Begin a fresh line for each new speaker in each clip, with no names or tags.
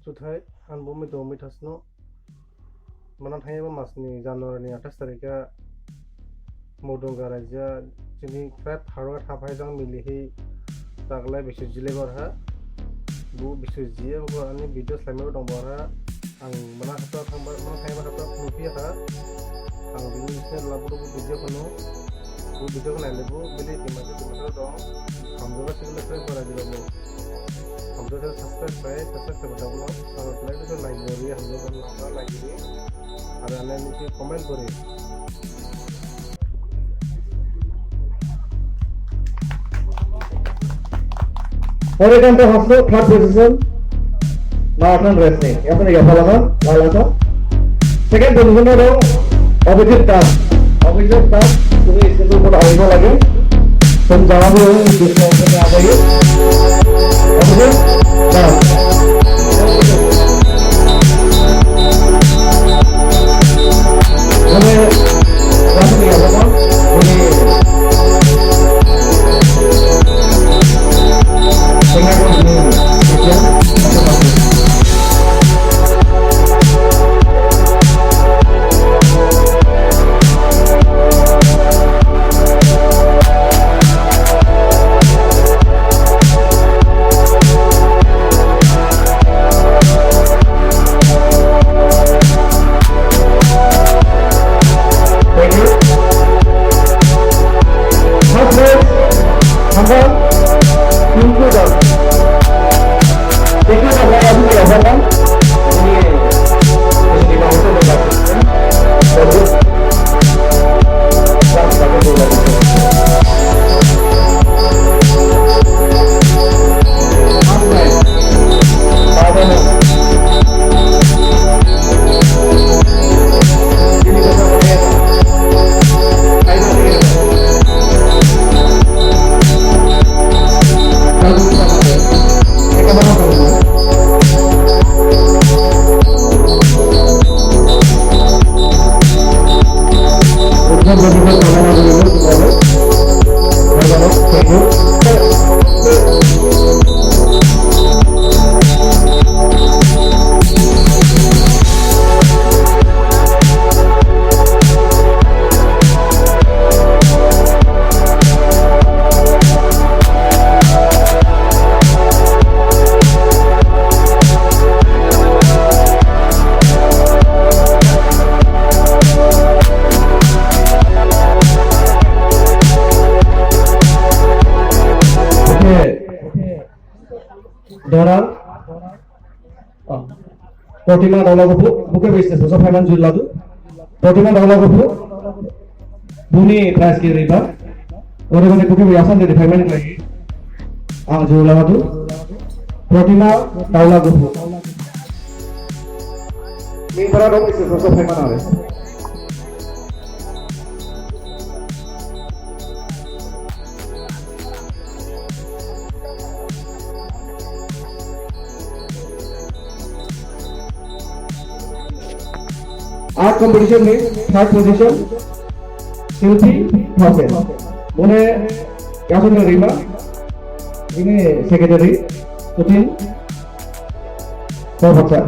Suthai an bumi do Amit Hasnu mana thaiba masni January 28 tarikha Modonga raja jini prep Howraghat hapai jang milihi taglai bisu jile barha bu bisu jie bu ani video slime dong barha ang mana hata thangba mana thaiba hata lupi ha ang bini se labu bu video kono bu video kono lebu bili dimasa dong hamjoga sigla prep bara dibo हमको तो subscribe बता बोलो और like तो like करिए हम लोग का लाइक करिए और अन्य नीचे कमेंट करिए
Howraghat Hasnu third position Martin Wrestling यहाँ पे क्या फला था वाला था second position में रहो Abhijit Das तुम्हें इससे तो बहुत आगे लगे तुम जहाँ भी हो इस मौके में आ जाइए Abhijit Das हमें यहाँ पे क्या फला Protima Dalagopu, Buka business, so Faman Juladu, Protima Dalagopu, Buni Traski River, or even the cooking Yasan, the payment like Juladu, Protima Dalagopu. Me Parado is also Faman. Art competition में third position Silvi Thompson उन्हें क्या सुन रही है इन्हें secretary Putin तो बच्चा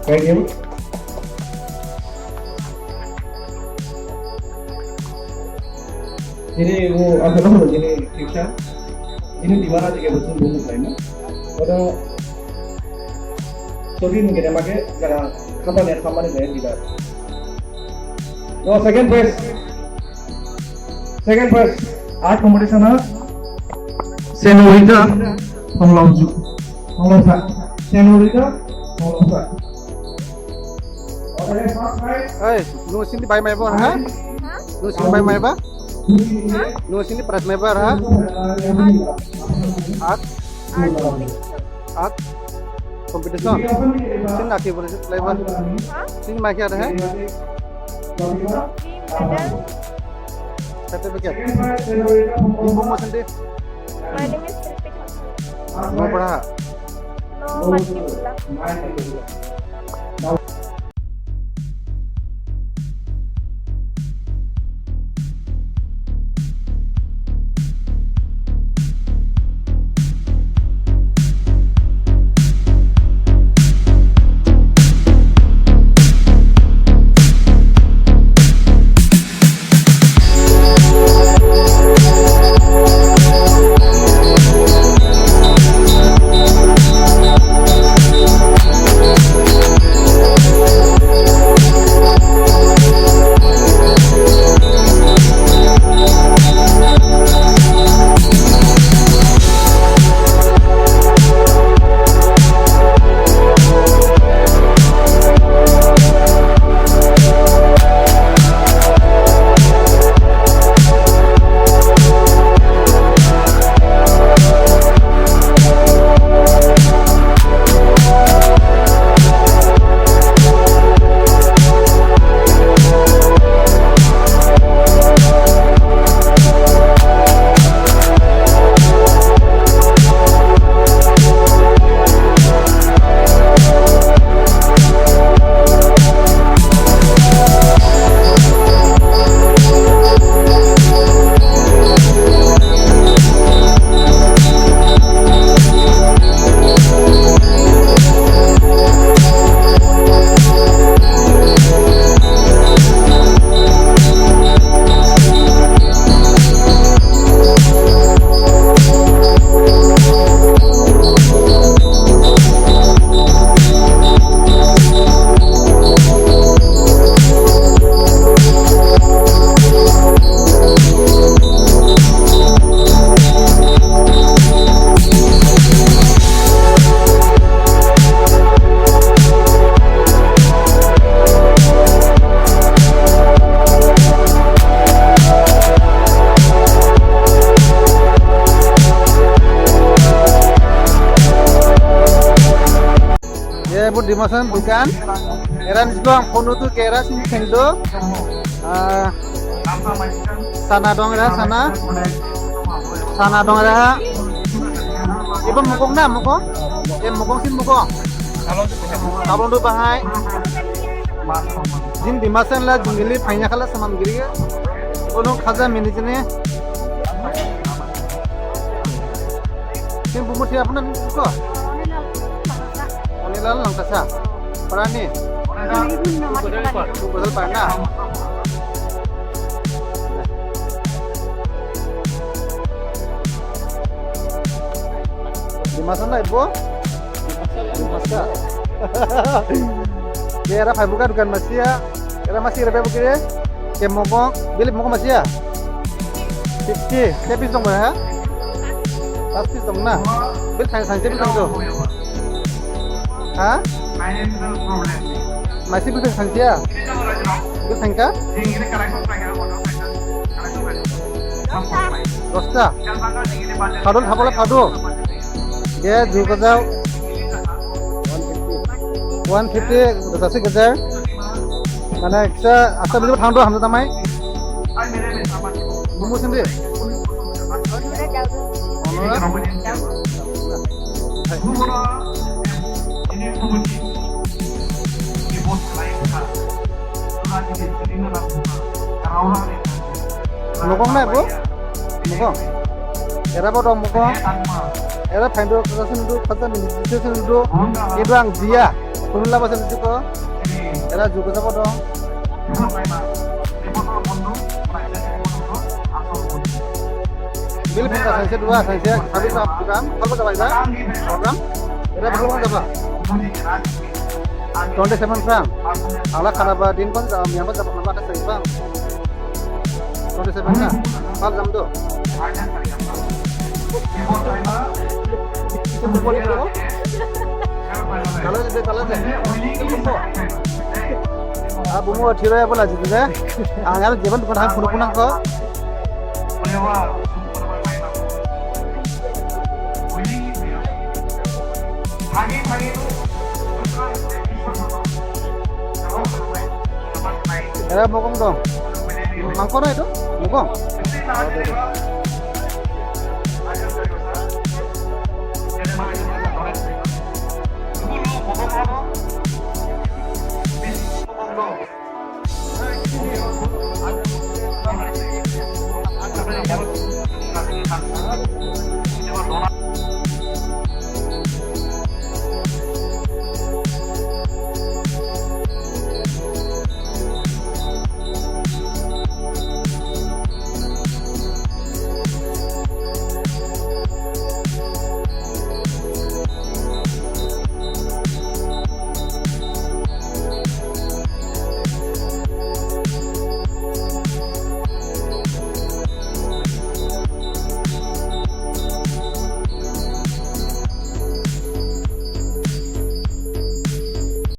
Thank you. Ini वो apa namanya ini Dimasa ini di mana juga betul betul lainnya. Pada sorry mungkin yang pakai cara kapan ini tidak. No second place art competition है Senorita Howraghat Senorita Howraghat
Hey, nu sini by my bar ha? Nu sini by my bar? Nu sini press my bar ha? Art competition. Sini laki boleh play bar. Sini mic ada hai? Certificate. Ibu mo sendiri.
My name is Silpi Hasnu.
Mau berapa?
No, Madhya. Ya, bu dimasan bukan? Eran isbang kono tu kera sini kendo. Sana dong ada sana. Sana dong ada. Ibu mukong na mukong. Mukong sin mukong. Kalong tu bahai. Jin dimasan lah jungili paina kala samam giri. Kono khaza minijne. Sin bumuti apna ko. Lalu langkasa, perani, betul pana. Dimasa lah ibu? Dimasa. Kira apa bukan masih ya? Kira masih berapa bukan ya? Kemokong, beli mokong masih ya? 50, saya pisang berapa? Pas pisang na, beli saya pisang tu. Hah? Masih bisa sangsia? Bisa sangka? Dosta. Kadul hapola kadu. Dia juga jauh. 150 dasar kejar. Mana kita asal bisa thang dua hamzah tamai. Bumbu sendiri. Mukong na bu? Mukong. Era apa dong mukong? Era findo kasan itu kasan itu itu ang dia. Kunun lah pasal itu ko. Era juga apa dong? Bil pinta sanksi dua sanksi habis program. Kalau berapa itu? Program? Era berapa berapa? 27 franc. Ala kharaba din pun yang pun dapat nama ada bang. 27 na. Pal jam tu. Kalau je. Abu mu thiro ya pula jitu je. Angal jeban bukan hang punang ko. Era bokong dong. মাংস ন এইটো মুগং
Dulu,